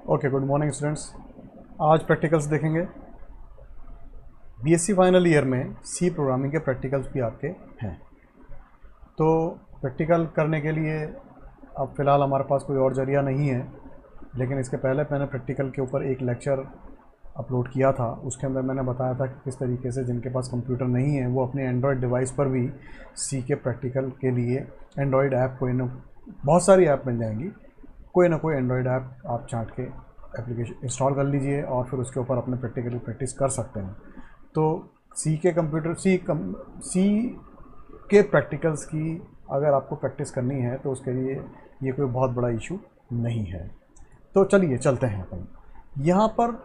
Okay, good morning students. आज practicals देखेंगे। BSc final year में सी प्रोग्रामिंग के प्रैक्टिकल्स भी आपके हैं। तो प्रैक्टिकल करने के लिए अब फ़िलहाल हमारे पास कोई और ज़रिया नहीं है, लेकिन इसके पहले मैंने प्रैक्टिकल के ऊपर एक लेक्चर अपलोड किया था। उसके अंदर मैंने बताया था कि किस तरीके से जिनके पास कंप्यूटर नहीं है वो अपने एंड्रॉयड डिवाइस पर भी सी के प्रैक्टिकल के लिए एंड्रॉयड ऐप कोई ना, बहुत सारी ऐप मिल जाएंगी, कोई ना कोई एंड्रॉयड ऐप आप छांट के एप्लीकेशन इंस्टॉल कर लीजिए और फिर उसके ऊपर अपने प्रैक्टिकली प्रैक्टिस कर सकते हैं। तो सी के कंप्यूटर सी के प्रैक्टिकल्स की अगर आपको प्रैक्टिस करनी है तो उसके लिए ये कोई बहुत बड़ा इशू नहीं है। तो चलिए चलते हैं अपन। यहाँ पर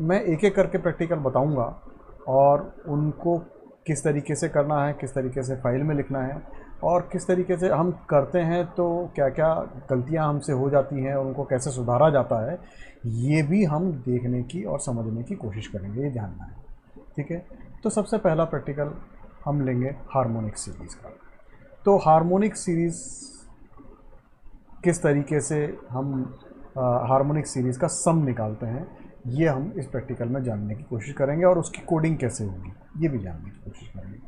मैं एक एक करके प्रैक्टिकल बताऊंगा और उनको किस तरीके से करना है, किस तरीके से फाइल में लिखना है और किस तरीके से हम करते हैं तो क्या क्या गलतियां हमसे हो जाती हैं और उनको कैसे सुधारा जाता है, ये भी हम देखने की और समझने की कोशिश करेंगे, ये जानना है। ठीक है, तो सबसे पहला प्रैक्टिकल हम लेंगे हार्मोनिक सीरीज़ का। तो हार्मोनिक सीरीज़ किस तरीके से हम हार्मोनिक सीरीज़ का सम निकालते हैं, ये हम इस प्रैक्टिकल में जानने की कोशिश करेंगे और उसकी कोडिंग कैसे होगी ये भी जानने की कोशिश करेंगे।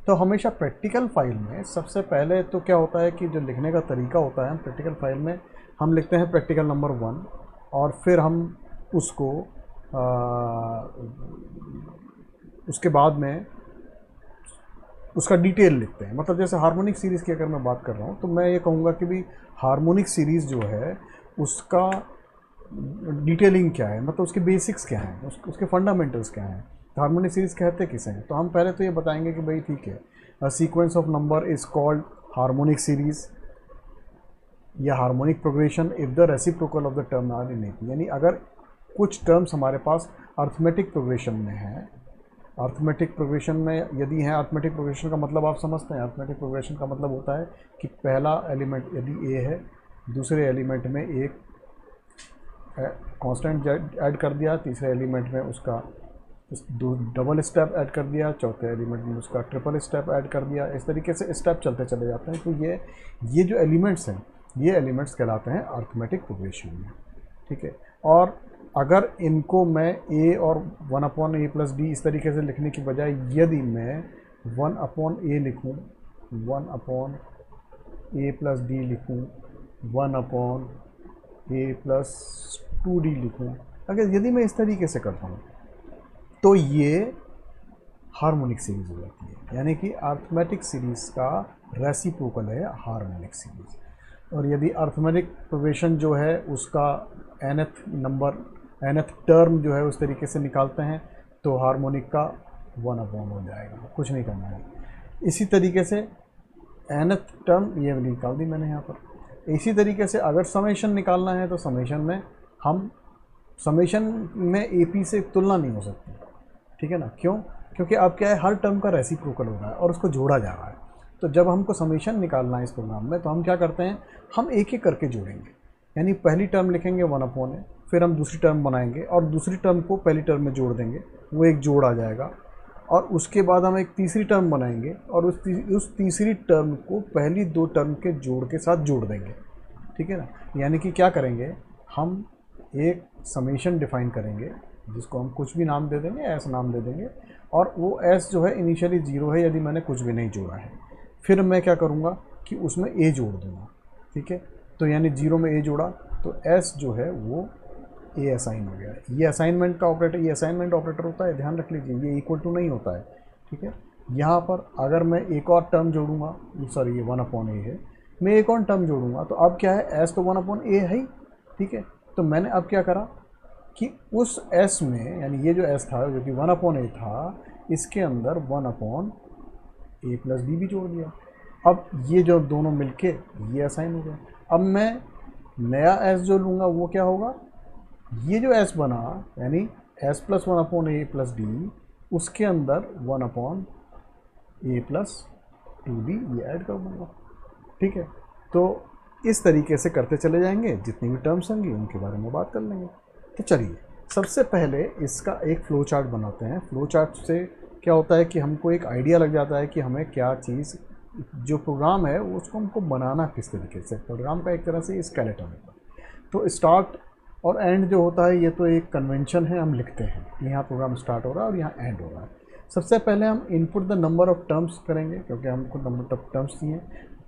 तो हमेशा प्रैक्टिकल फाइल में सबसे पहले तो क्या होता है कि जो लिखने का तरीका होता है, प्रैक्टिकल फाइल में हम लिखते हैं प्रैक्टिकल नंबर 1 और फिर हम उसको उसके बाद में उसका डिटेल लिखते हैं। मतलब जैसे हार्मोनिक सीरीज़ की अगर मैं बात कर रहा हूँ तो मैं ये कहूँगा कि भाई हार्मोनिक सीरीज़ जो है उसका डिटेलिंग क्या है, मतलब उसके बेसिक्स क्या हैं, उसके फंडामेंटल्स क्या हैं, हार्मोनिक सीरीज़ कहते किसे हैं। तो हम पहले तो ये बताएंगे कि भाई ठीक है, a sequence of number is called harmonic series या harmonic progression if the reciprocal of the term are in it. यानी अगर कुछ टर्म्स हमारे पास अर्थमेटिक प्रोग्रेशन में हैं, अर्थमेटिक प्रोग्रेशन में यदि है, अर्थमेटिक प्रोग्रेशन का मतलब आप समझते हैं, अर्थमेटिक प्रोग्रेशन का मतलब होता है कि पहला एलिमेंट यदि ए है, दूसरे एलिमेंट में एक कांस्टेंट ऐड कर दिया, तीसरे एलिमेंट में उसका डबल स्टेप ऐड कर दिया, चौथे एलिमेंट में उसका ट्रिपल स्टेप ऐड कर दिया। इस तरीके से स्टेप चलते चले जाते हैं। तो ये जो एलिमेंट्स हैं, ये एलिमेंट्स कहलाते हैं अर्थमेटिक प्रोग्रेशन में। ठीक है, और अगर इनको मैं a और 1/a+d इस तरीके से लिखने की बजाय यदि मैं 1/a लिखूं, 1/a+d लिखूं, 1/a+2d लिखूं, अगर यदि मैं इस तरीके से करता हूं तो ये हार्मोनिक सीरीज हो जाती है। यानी कि अर्थमेटिक सीरीज का रेसिप्रोकल है हार्मोनिक सीरीज। और यदि अर्थमेटिक प्रोग्रेशन जो है उसका nth टर्म जो है उस तरीके से निकालते हैं तो हार्मोनिक का 1/, हो जाएगा, कुछ नहीं करना है। इसी तरीके से nth टर्म ये निकाल दी मैंने यहाँ पर। इसी तरीके से अगर समेशन निकालना है तो समेशन में AP से तुलना नहीं हो सकती। ठीक है ना, क्यों? क्योंकि अब क्या है, हर टर्म का रेसिप्रोकल हो रहा है और उसको जोड़ा जा रहा है। तो जब हमको समेशन निकालना है इस प्रोग्राम में तो हम क्या करते हैं, हम एक एक करके जोड़ेंगे। यानी पहली टर्म लिखेंगे 1/a, फिर हम दूसरी टर्म बनाएंगे और दूसरी टर्म को पहली टर्म में जोड़ देंगे, वो एक जोड़ आ जाएगा। और उसके बाद हम एक तीसरी टर्म बनाएंगे और उस तीसरी टर्म को पहली दो टर्म के जोड़ के साथ जोड़ देंगे। ठीक है ना, यानी कि क्या करेंगे, हम एक समेशन डिफाइन करेंगे जिसको हम कुछ भी नाम दे देंगे, एस नाम दे देंगे, और वो एस जो है इनिशियली 0 है यदि मैंने कुछ भी नहीं जोड़ा है। फिर मैं क्या करूँगा कि उसमें ए जोड़ दूँगा। ठीक है, तो यानी 0 में ए जोड़ा तो एस जो है वो ए असाइन हो गया। ये असाइनमेंट का ऑपरेटर, ये असाइनमेंट ऑपरेटर होता है, ध्यान रख लीजिए, ये इक्वल टू नहीं होता है। ठीक है, यहाँ पर अगर मैं एक और टर्म जोड़ूंगा, सॉरी ये 1/a है, मैं एक और टर्म जोड़ूंगा तो अब क्या है, एस तो 1/a है ही। ठीक है, तो मैंने अब क्या करा कि उस एस में, यानी ये जो एस था जो कि 1/a था, इसके अंदर 1/a+d भी जोड़ दिया। अब ये जो दोनों मिलके ये असाइन हो गया। अब मैं नया एस जो लूँगा वो क्या होगा, ये जो एस बना यानी s + 1/a+d, उसके अंदर 1/a+2d ये ऐड कर दूँगा। ठीक है, तो इस तरीके से करते चले जाएंगे, जितनी भी टर्म्स होंगी उनके बारे में बात कर लेंगे। तो चलिए सबसे पहले इसका एक फ़्लो चार्ट बनाते हैं। फ़्लो चार्ट से क्या होता है कि हमको एक आइडिया लग जाता है कि हमें क्या चीज़, जो प्रोग्राम है उसको हमको बनाना किस तरीके से, प्रोग्राम का एक तरह से स्केलेटन होता है। तो स्टार्ट और एंड जो होता है ये तो एक कन्वेंशन है, हम लिखते हैं यहाँ प्रोग्राम स्टार्ट हो रहा है और यहाँ एंड हो रहा है। सबसे पहले हम input the number of terms करेंगे क्योंकि हमको नंबर ऑफ टर्म्स चाहिए।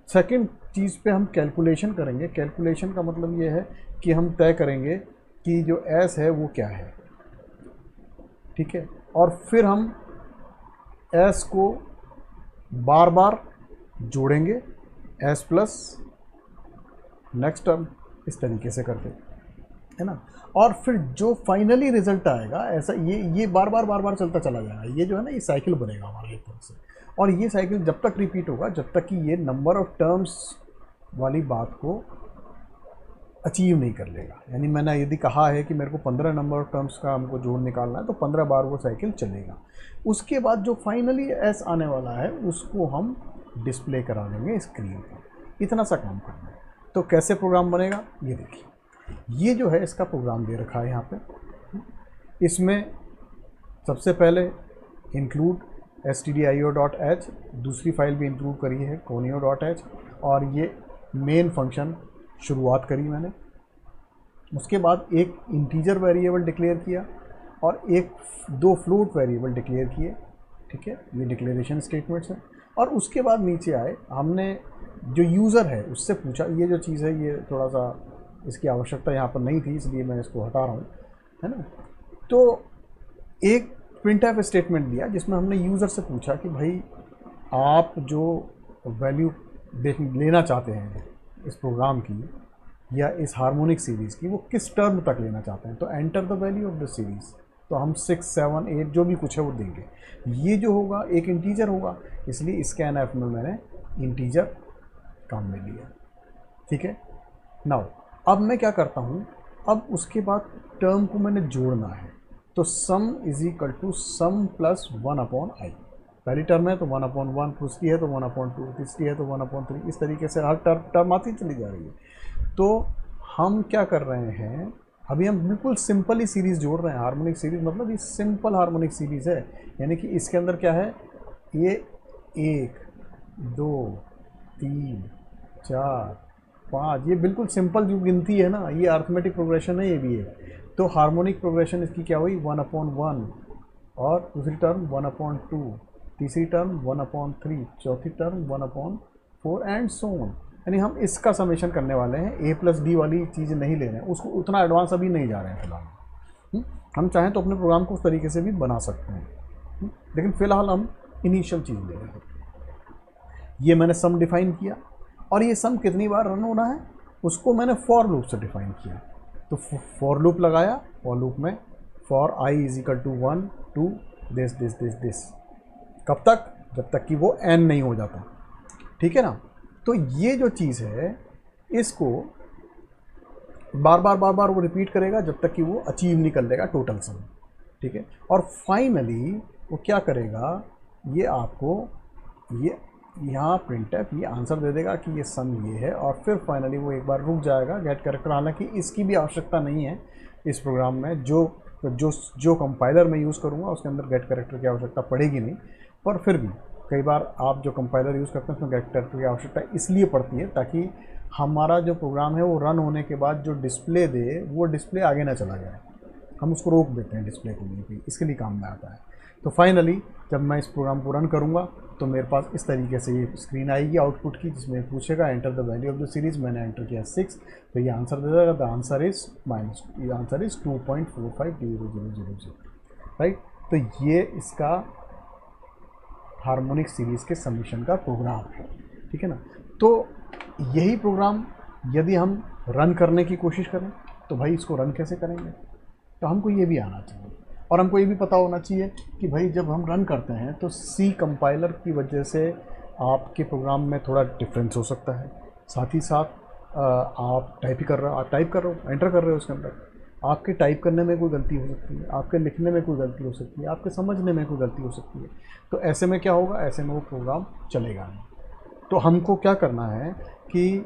सेकंड चीज़ पे हम कैलकुलेशन करेंगे। कैलकुलेशन का मतलब ये है कि हम तय करेंगे कि जो एस है वो क्या है, ठीक है। और फिर हम एस को बार बार जोड़ेंगे, एस प्लस नेक्स्ट टर्म, इस तरीके से करते है ना। और फिर जो फाइनली रिजल्ट आएगा ऐसा ये बार बार चलता चला जाएगा। ये जो है ना ये साइकिल बनेगा हमारा एक तरह से, और ये साइकिल जब तक रिपीट होगा जब तक कि ये नंबर ऑफ टर्म्स वाली बात को अचीव नहीं कर लेगा। यानी मैंने यदि कहा है कि मेरे को 15 नंबर ऑफ टर्म्स का हमको जोड़ निकालना है तो 15 बार वो साइकिल चलेगा। उसके बाद जो फाइनली एस आने वाला है उसको हम डिस्प्ले करा देंगे स्क्रीन पर। इतना सा काम करना है। तो कैसे प्रोग्राम बनेगा ये देखिए, ये जो है इसका प्रोग्राम दे रखा है यहाँ पे। इसमें सबसे पहले इंक्लूड stdio.h, दूसरी फाइल भी इंक्लूड करी है conio.h, और ये मेन फंक्शन शुरुआत करी मैंने। उसके बाद एक इंटीजर वेरिएबल डिक्लेयर किया और दो फ्लोट वेरिएबल डिक्लेयर किए, ठीक है। ये डिक्लेरेशन स्टेटमेंट्स हैं। और उसके बाद नीचे आए, हमने जो यूज़र है उससे पूछा, ये जो चीज़ है ये थोड़ा सा इसकी आवश्यकता यहाँ पर नहीं थी इसलिए मैं इसको हटा रहा हूँ, है ना। तो एक प्रिंटफ स्टेटमेंट दिया जिसमें हमने यूज़र से पूछा कि भाई आप जो वैल्यू लेना चाहते हैं इस प्रोग्राम की या इस हार्मोनिक सीरीज़ की वो किस टर्म तक लेना चाहते हैं। तो enter the value of the series, तो हम 6, 7, 8 जो भी कुछ है वो देंगे। ये जो होगा एक इंटीजर होगा, इसलिए स्कैनएफ में मैंने इंटीजर काम में लिया, ठीक है। नाउ अब मैं क्या करता हूँ, अब उसके बाद टर्म को मैंने जोड़ना है। तो sum is equal to sum plus 1/i। पहली टर्म है तो 1/1, दूसरी है तो 1/2, तीसरी है तो 1/3, इस तरीके से हर टर्म आती चली जा रही है। तो हम क्या कर रहे हैं, अभी हम बिल्कुल सिंपल ही सीरीज़ जोड़ रहे हैं। हार्मोनिक सीरीज़ मतलब ये सिंपल हार्मोनिक सीरीज़ है, यानी कि इसके अंदर क्या है, ये 1, 2, 3, 4, 5, ये बिल्कुल सिंपल जो गिनती है ना, ये अर्थमेटिक प्रोग्रेशन है, ये भी है। तो हार्मोनिक प्रोग्रेशन इसकी क्या हुई, 1/1, और दूसरी टर्म 1/2, तीसरी टर्म 1/3, चौथी टर्म 1/4 एंड सो ऑन। यानी हम इसका समेशन करने वाले हैं, a+d वाली चीज़ नहीं ले रहे हैं, उसको उतना एडवांस अभी नहीं जा रहे हैं फिलहाल। हम चाहें तो अपने प्रोग्राम को उस तरीके से भी बना सकते हैं, लेकिन फ़िलहाल हम इनिशियल चीज़ ले रहे हैं। ये मैंने सम डिफ़ाइन किया, और ये सम कितनी बार रन होना है उसको मैंने फॉर लूप से डिफ़ाइन किया। तो फॉर लूप लगाया, फॉर लूप में फॉर i = 1 to दिस, कब तक, जब तक कि वो n नहीं हो जाता, ठीक है ना। तो ये जो चीज़ है इसको बार बार वो रिपीट करेगा जब तक कि वो अचीव नहीं कर लेगा टोटल सम, ठीक है। और फाइनली वो क्या करेगा, ये आपको ये यहाँ प्रिंटफ ये आंसर दे देगा कि ये सम ये है, और फिर फाइनली वो एक बार रुक जाएगा गेट कैरेक्टर। हालांकि इसकी भी आवश्यकता नहीं है इस प्रोग्राम में, जो कंपाइलर मैं यूज़ करूँगा उसके अंदर गेट कैरेक्टर की आवश्यकता पड़ेगी नहीं, पर फिर भी कई बार आप जो कंपाइलर यूज़ करते हैं उसमें गेट कैरेक्टर की आवश्यकता इसलिए पड़ती है ताकि हमारा जो प्रोग्राम है वो रन होने के बाद जो डिस्प्ले दे वो डिस्प्ले आगे ना चला जाए, हम उसको रोक देते हैं डिस्प्ले को नहीं, इसके लिए काम में आता है। तो फाइनली जब मैं इस प्रोग्राम को रन करूँगा तो मेरे पास इस तरीके से ये स्क्रीन आएगी आउटपुट की, जिसमें पूछेगा enter the value of the series. मैंने एंटर किया 6, तो ये आंसर दे देगा, the answer is answer is 2.450000, right. तो ये इसका हार्मोनिक सीरीज़ के समीशन का प्रोग्राम है, ठीक है ना। तो यही प्रोग्राम यदि हम रन करने की कोशिश करें तो भाई इसको रन कैसे करेंगे, तो हमको ये भी आना चाहिए, और हमको ये भी पता होना चाहिए कि भाई जब हम रन करते हैं तो सी कंपाइलर की वजह से आपके प्रोग्राम में थोड़ा डिफरेंस हो सकता है। साथ ही साथ आप टाइप कर रहे हो, एंटर कर रहे हो, उसके अंदर आपके टाइप करने में कोई गलती हो सकती है, आपके लिखने में कोई गलती हो सकती है, आपके समझने में कोई गलती हो सकती है। तो ऐसे में क्या होगा, ऐसे में वो प्रोग्राम चलेगा नहीं। तो हमको क्या करना है कि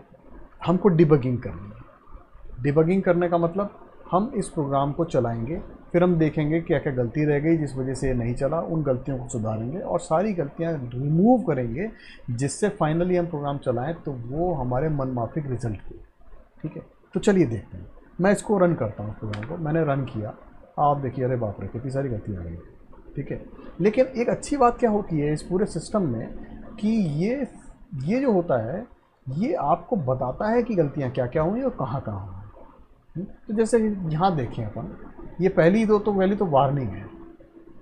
हमको डिबगिंग करनी है। डिबगिंग करने का मतलब हम इस प्रोग्राम को चलाएंगे, फिर हम देखेंगे क्या क्या गलती रह गई जिस वजह से ये नहीं चला, उन गलतियों को सुधारेंगे और सारी गलतियां रिमूव करेंगे, जिससे फाइनली हम प्रोग्राम चलाएं तो वो हमारे मनमाफिक रिजल्ट दे, ठीक है। तो चलिए देखते हैं। मैं इसको रन करता हूँ, प्रोग्राम को मैंने रन किया, आप देखिए अरे बाप रे कितनी सारी गलती आ गई, ठीक है। लेकिन एक अच्छी बात क्या होती है इस पूरे सिस्टम में कि ये जो होता है ये आपको बताता है कि गलतियाँ क्या क्या हुई और कहाँ कहाँ हुई। तो जैसे यहाँ देखें अपन, ये पहली तो वार्निंग है,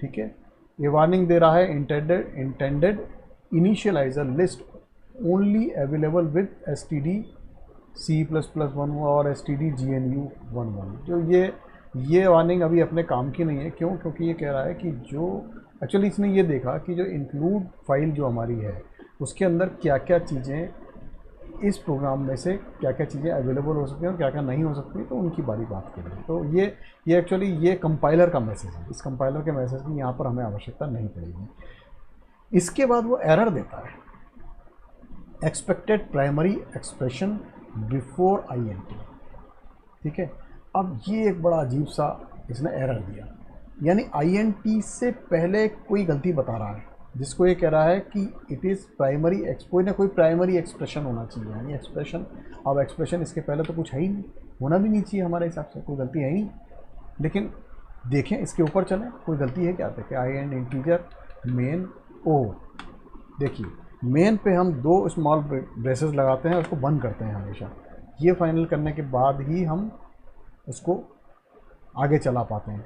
ठीक है। ये वार्निंग दे रहा है intended initialiser list only available with std++1 और stdgnu11। जो ये वार्निंग अभी अपने काम की नहीं है। क्यों? क्योंकि ये कह रहा है कि जो एक्चुअली इसने ये देखा कि जो इंक्लूड फाइल जो हमारी है उसके अंदर क्या क्या चीज़ें इस प्रोग्राम में से क्या क्या चीज़ें अवेलेबल हो सकती हैं और क्या क्या नहीं हो सकती, तो उनकी बारी बात करें। तो ये एक्चुअली ये कंपाइलर का मैसेज है, इस कंपाइलर के मैसेज की यहाँ पर हमें आवश्यकता नहीं पड़ेगी। इसके बाद वो एरर देता है, expected primary expression before INT, ठीक है। अब ये एक बड़ा अजीब सा इसने एरर दिया, यानी INT से पहले कोई गलती बता रहा है, जिसको ये कह रहा है कि इट इज़ प्राइमरी कोई ना कोई प्राइमरी एक्सप्रेशन होना चाहिए, यानी एक्सप्रेशन। अब एक्सप्रेशन इसके पहले तो कुछ है ही नहीं, होना भी नहीं चाहिए हमारे हिसाब से, कोई गलती है ही नहीं। लेकिन देखें इसके ऊपर चलें, कोई गलती है क्या? देखें INT इंटीजर मेन ओ, देखिए मेन पे हम 2 स्मॉल ब्रेसेस लगाते हैं, उसको बंद करते हैं हमेशा। ये फाइनल करने के बाद ही हम उसको आगे चला पाते हैं,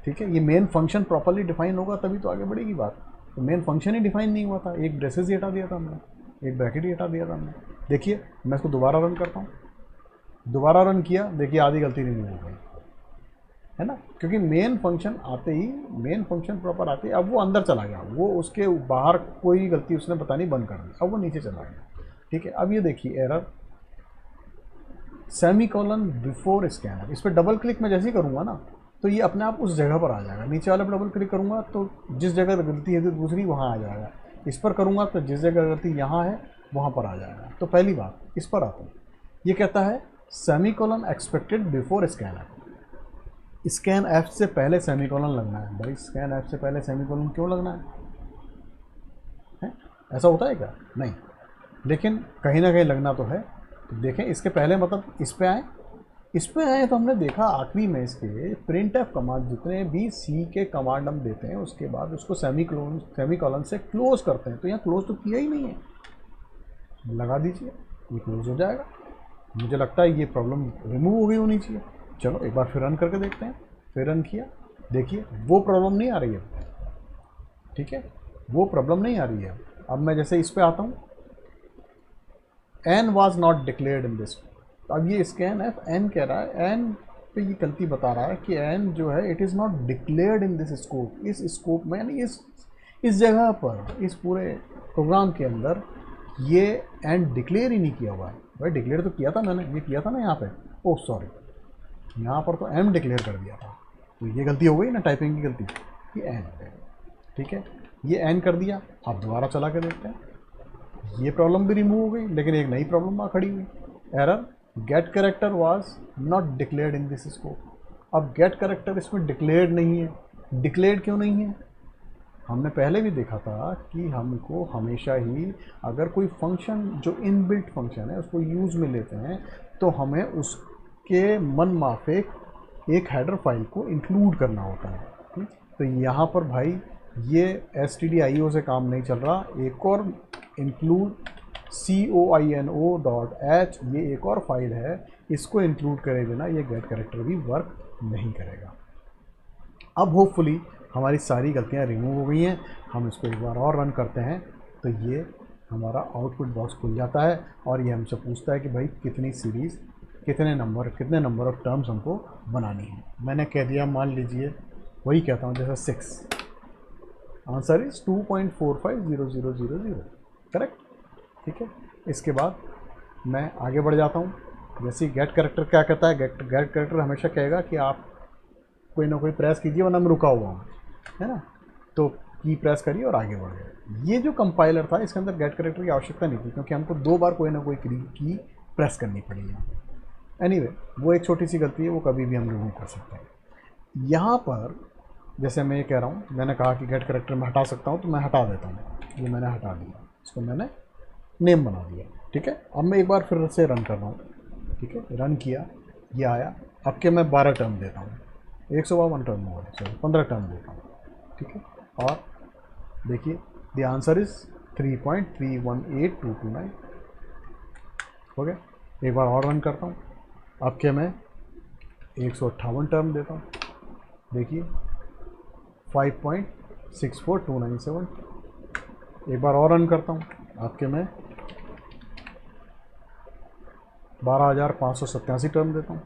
ठीक है। ये मेन फंक्शन प्रॉपर्ली डिफाइन होगा तभी तो आगे बढ़ेगी बात। तो मेन फंक्शन ही डिफाइन नहीं हुआ था, एक ब्रेसेस ही हटा दिया था हमने, एक ब्रैकेट ही हटा दिया था हमने। देखिए मैं इसको दोबारा रन करता हूँ, दोबारा रन किया, देखिए आधी गलती रिमूव हो गई, है ना। क्योंकि मेन फंक्शन आते ही, मेन फंक्शन प्रॉपर आते ही अब वो अंदर चला गया, वो उसके बाहर कोई गलती उसने बतानी बंद कर दी, अब वो नीचे चला गया, ठीक है। अब ये देखिए एरर सेमीकोलन बिफोर स्कैनर, इस पर डबल क्लिक मैं जैसे ही करूँगा ना तो ये अपने आप उस जगह पर आ जाएगा। नीचे वाले पर डबल क्लिक करूँगा तो जिस जगह गलती है तो दूसरी वहाँ आ जाएगा, इस पर करूँगा तो जिस जगह गलती यहाँ है वहाँ पर आ जाएगा। तो पहली बात इस पर आता हूँ, ये कहता है semicolon expected before scanner. Scan F से पहले सेमीकोलन लगना है। भाई स्कैन एफ से पहले सेमीकोलन क्यों लगना है? ऐसा होता है क्या? नहीं, लेकिन कहीं ना कहीं लगना तो है। तो देखें इसके पहले मतलब इस पे आए तो हमने देखा आखिरी में इसके प्रिंट एफ कमांड, जितने भी सी के कमांड हम देते हैं उसके बाद उसको सेमीकोलन से क्लोज करते हैं। तो यहाँ क्लोज तो किया ही नहीं है, लगा दीजिए, ये क्लोज हो जाएगा। मुझे लगता है ये प्रॉब्लम रिमूव हो गई होनी चाहिए। चलो एक बार फिर रन करके देखते हैं। फिर रन किया, देखिए वो प्रॉब्लम नहीं आ रही है, ठीक है, वो प्रॉब्लम नहीं आ रही है। अब मैं जैसे इस पे आता हूँ, n was not declared in this. अब ये स्कैन एफ एन कह रहा है, एन पे ये गलती बता रहा है कि एन जो है it is not declared in this scope. इस स्कोप में यानी इस जगह पर, इस पूरे प्रोग्राम के अंदर ये एन डिक्लेयर ही नहीं किया हुआ है। भाई डिक्लेयर तो किया था मैंने, ये किया था ना यहाँ पे, ओह सॉरी, यहाँ पर तो एम डिक्लेयर कर दिया था। तो ये गलती हो गई ना, टाइपिंग की गलती, ये एन है, ठीक है, ये एन कर दिया। अब दोबारा चला के देखते हैं, ये प्रॉब्लम भी रिमूव हो गई, लेकिन एक नई प्रॉब्लम वहाँ खड़ी हुई, error get character was not declared in this scope. अब गेट कैरेक्टर इसमें डिक्लेयर्ड नहीं है। डिक्लेयर्ड क्यों नहीं है? हमने पहले भी देखा था कि हमको हमेशा ही अगर कोई फंक्शन जो इनबिल्ट फंक्शन है उसको यूज़ में लेते हैं तो हमें उसके मन माफिक एक हेडर फाइल को इंक्लूड करना होता है। तो यहाँ पर भाई ये stdio से काम नहीं चल रहा, एक और इंक्लूड coino.h, ये एक और फाइल है, इसको इंक्लूड करे बिना ये गेट कैरेक्टर भी वर्क नहीं करेगा। अब होपफुली हमारी सारी गलतियाँ रिमूव हो गई हैं। हम इसको एक बार और रन करते हैं तो ये हमारा आउटपुट बॉक्स खुल जाता है और ये हमसे पूछता है कि भाई कितनी सीरीज़, कितने नंबर ऑफ टर्म्स हमको बनानी है। मैंने कह दिया, मान लीजिए वही कहता हूँ जैसे 6, आंसर इज़ 2.450000, करेक्ट, ठीक है। इसके बाद मैं आगे बढ़ जाता हूँ। जैसे गेट कैरेक्टर क्या कहता है, गेट कैरेक्टर हमेशा कहेगा कि आप कोई ना कोई प्रेस कीजिए वरना मैं रुका हुआ हूँ, है ना। तो की प्रेस करिए और आगे बढ़ गए। ये जो कंपाइलर था इसके अंदर गेट कैरेक्टर की आवश्यकता नहीं थी, क्योंकि हमको 2 बार कोई ना कोई की प्रेस करनी पड़ी है। एनीवे, वो एक छोटी सी गलती है, वो कभी भी हम रिमूव कर सकते हैं। यहाँ पर जैसे मैं ये कह रहा हूँ, मैंने कहा कि गेट कैरेक्टर में हटा सकता हूँ तो मैं हटा देता हूँ। ये मैंने हटा दिया, इसको मैंने नेम बना दिया, ठीक है। अब मैं एक बार फिर से रन कर रहा हूँ, ठीक है, रन किया, ये आया, अब के मैं 12 टर्म देता हूँ, 152 टर्म होगा, चलो 15 टर्म देता हूँ, ठीक है। और देखिए द आंसर इज 3.318229 हो गया। एक बार और रन करता हूँ, अब के मैं 158 टर्म देता हूँ, देखिए 5.64297। एक बार और रन करता हूँ, आपके मैं 12,587 टर्म देता हूँ,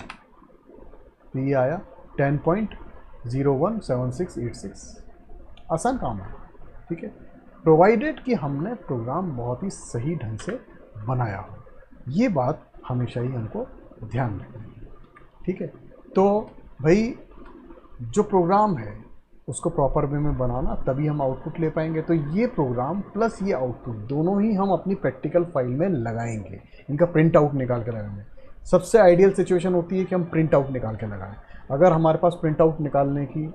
तो ये आया 10.017686। आसान काम है, ठीक है, प्रोवाइडेड कि हमने प्रोग्राम बहुत ही सही ढंग से बनाया हो। ये बात हमेशा ही हमको ध्यान रखनी है, ठीक है। तो भाई जो प्रोग्राम है उसको प्रॉपर वे में बनाना, तभी हम आउटपुट ले पाएंगे। तो ये प्रोग्राम प्लस ये आउटपुट दोनों ही हम अपनी प्रैक्टिकल फाइल में लगाएंगे, इनका प्रिंट आउट निकाल के लगाएंगे। सबसे आइडियल सिचुएशन होती है कि हम प्रिंट आउट निकाल के लगाएं। अगर हमारे पास प्रिंट आउट निकालने की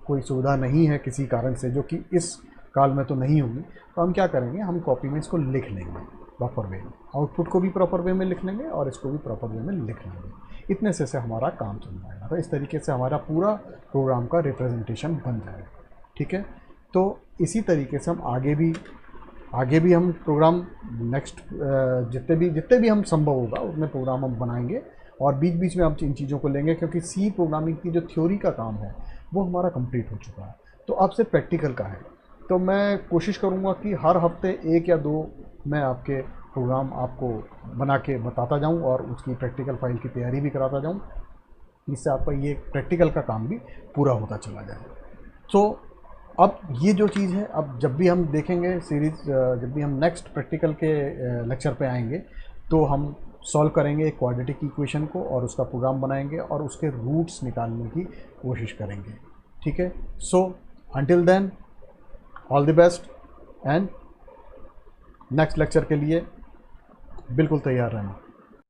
कोई सुविधा नहीं है किसी कारण से, जो कि इस काल में तो नहीं होगी, तो हम क्या करेंगे, हम कॉपी में इसको लिख लेंगे प्रॉपर वे में, आउटपुट को भी प्रॉपर वे में लिख लेंगे और इसको भी प्रॉपर वे में लिख लेंगे। इतने से हमारा काम चल जाएगा। तो इस तरीके से हमारा पूरा प्रोग्राम का रिप्रेजेंटेशन बन जाएगा, ठीक है। तो इसी तरीके से हम आगे भी हम प्रोग्राम नेक्स्ट जितने भी हम संभव होगा उतने प्रोग्राम हम बनाएंगे और बीच बीच में हम इन चीज़ों को लेंगे, क्योंकि सी प्रोग्रामिंग की जो थ्योरी का काम है वो हमारा कंप्लीट हो चुका है। तो अब से प्रैक्टिकल का है, तो मैं कोशिश करूँगा कि हर हफ्ते 1 या 2 मैं आपके प्रोग्राम आपको बना के बताता जाऊं और उसकी प्रैक्टिकल फाइल की तैयारी भी कराता जाऊं, इससे आपका ये प्रैक्टिकल का काम भी पूरा होता चला जाए। तो अब ये जो चीज़ है, अब जब भी हम देखेंगे सीरीज़, जब भी हम नेक्स्ट प्रैक्टिकल के लेक्चर पे आएंगे तो हम सॉल्व करेंगे एक क्वाड्रेटिक इक्वेशन को और उसका प्रोग्राम बनाएंगे और उसके रूट्स निकालने की कोशिश करेंगे, ठीक है। So until then all the best and next lecture के लिए बिल्कुल तैयार रहना।